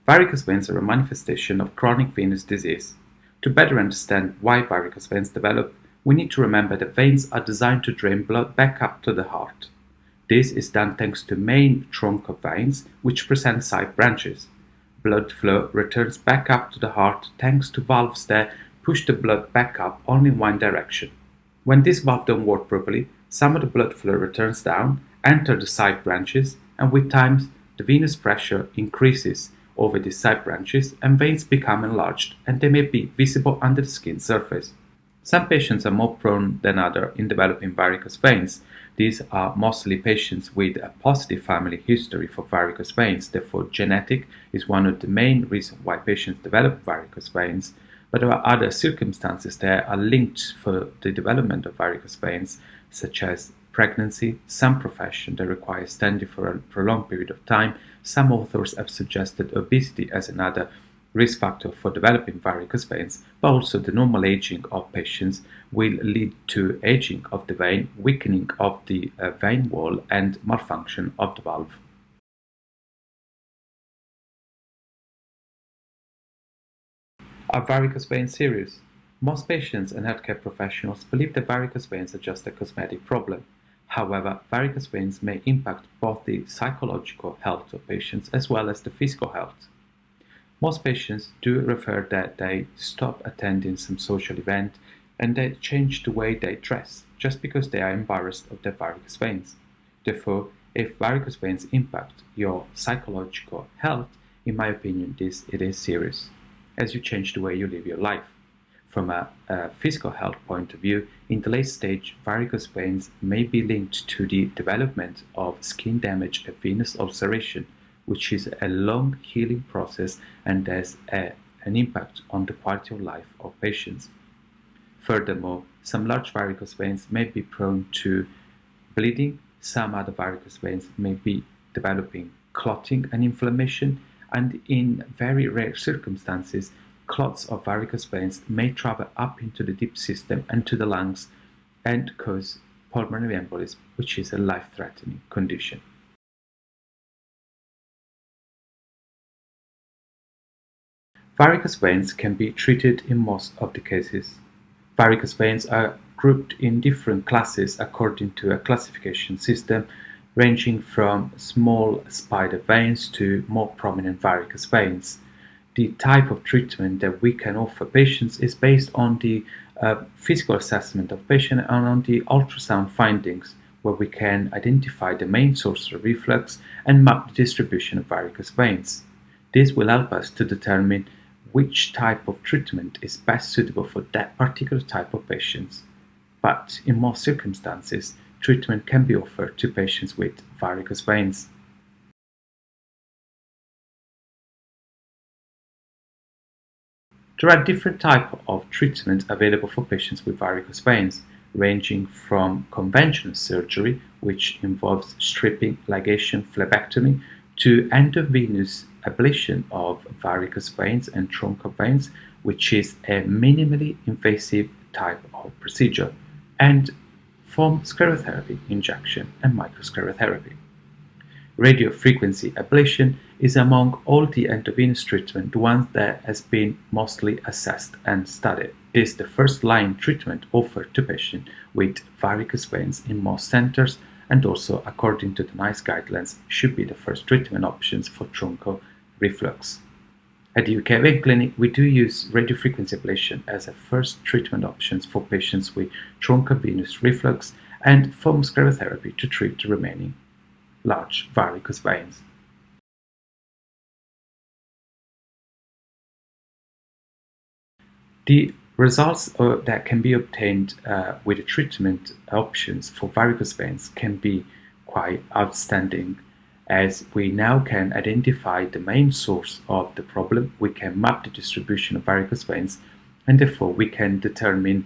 Varicose veins are a manifestation of chronic venous disease. To better understand why varicose veins develop, we need to remember that veins are designed to drain blood back up to the heart. This is done thanks to main trunk of veins, which present side branches. Blood flow returns back up to the heart thanks to valves that push the blood back up only in one direction. When this valve don't work properly, some of the blood flow returns down, enter the side branches, and with time the venous pressure increases over these side branches and veins become enlarged and they may be visible under the skin surface. Some patients are more prone than others in developing varicose veins. These are mostly patients with a positive family history for varicose veins. Therefore, genetic is one of the main reasons why patients develop varicose veins. But there are other circumstances that are linked for the development of varicose veins, such as pregnancy, some profession that requires standing for a prolonged period of time. Some authors have suggested obesity as another risk factor for developing varicose veins, but also the normal aging of patients will lead to aging of the vein, weakening of the vein wall, and malfunction of the valve. Are varicose veins serious? Most patients and healthcare professionals believe that varicose veins are just a cosmetic problem. However, varicose veins may impact both the psychological health of patients as well as the physical health. Most patients do refer that they stop attending some social event and they change the way they dress just because they are embarrassed of their varicose veins. Therefore, if varicose veins impact your psychological health, in my opinion, it is serious, as you change the way you live your life. From a physical health point of view, in the late stage, varicose veins may be linked to the development of skin damage and venous ulceration, which is a long healing process and has an impact on the quality of life of patients. Furthermore, some large varicose veins may be prone to bleeding, some other varicose veins may be developing clotting and inflammation, and in very rare circumstances, clots of varicose veins may travel up into the deep system and to the lungs and cause pulmonary embolism, which is a life-threatening condition. Varicose veins can be treated in most of the cases. Varicose veins are grouped in different classes according to a classification system ranging from small spider veins to more prominent varicose veins. The type of treatment that we can offer patients is based on the physical assessment of patient and on the ultrasound findings, where we can identify the main source of reflux and map the distribution of varicose veins. This will help us to determine which type of treatment is best suitable for that particular type of patients. But in most circumstances, treatment can be offered to patients with varicose veins. There are different types of treatment available for patients with varicose veins, ranging from conventional surgery, which involves stripping, ligation, phlebectomy, to endovenous ablation of varicose veins and trunk of veins, which is a minimally invasive type of procedure, and foam sclerotherapy injection and microsclerotherapy. Radiofrequency ablation is among all the endovenous treatment the one that has been mostly assessed and studied. This is the first line treatment offered to patients with varicose veins in most centers, and also according to the NICE guidelines should be the first treatment options for truncal reflux. At the UK Vein Clinic, we do use radiofrequency ablation as a first treatment option for patients with truncal venous reflux and foam sclerotherapy to treat the remaining large varicose veins. The results that can be obtained with the treatment options for varicose veins can be quite outstanding, as we now can identify the main source of the problem, we can map the distribution of varicose veins, and therefore we can determine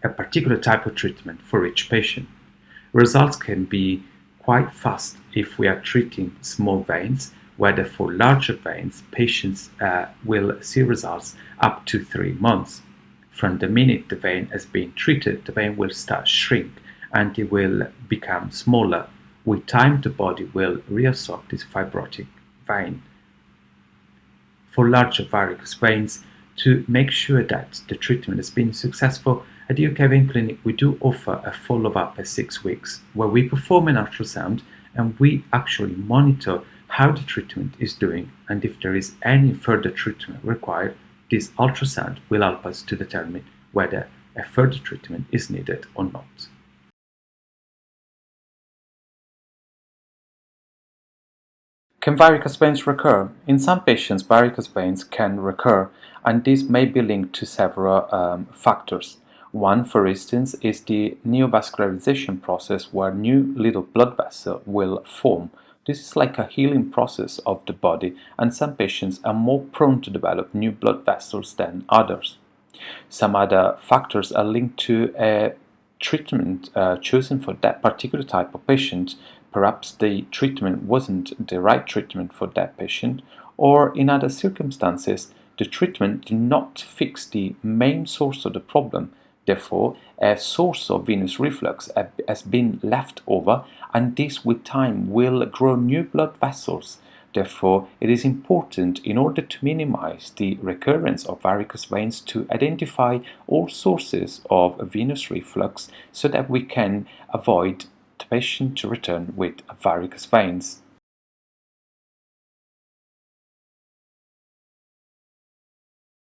a particular type of treatment for each patient. Results can be quite fast if we are treating small veins, whether for larger veins, patients will see results up to 3 months. From the minute the vein has been treated, the vein will start shrink and it will become smaller. With time, the body will reabsorb this fibrotic vein. For larger varicose veins, to make sure that the treatment has been successful, at the UK Vein Clinic we do offer a follow-up at 6 weeks where we perform an ultrasound and we actually monitor how the treatment is doing, and if there is any further treatment required, this ultrasound will help us to determine whether a further treatment is needed or not. Can varicose veins recur? In some patients, varicose veins can recur, and this may be linked to several factors. One, for instance, is the neovascularization process where new little blood vessels will form. This is like a healing process of the body, and some patients are more prone to develop new blood vessels than others. Some other factors are linked to a treatment chosen for that particular type of patient. Perhaps the treatment wasn't the right treatment for that patient, or in other circumstances, the treatment did not fix the main source of the problem. Therefore, a source of venous reflux has been left over, and this with time will grow new blood vessels. Therefore, it is important, in order to minimize the recurrence of varicose veins, to identify all sources of venous reflux so that we can avoid the patient to return with varicose veins.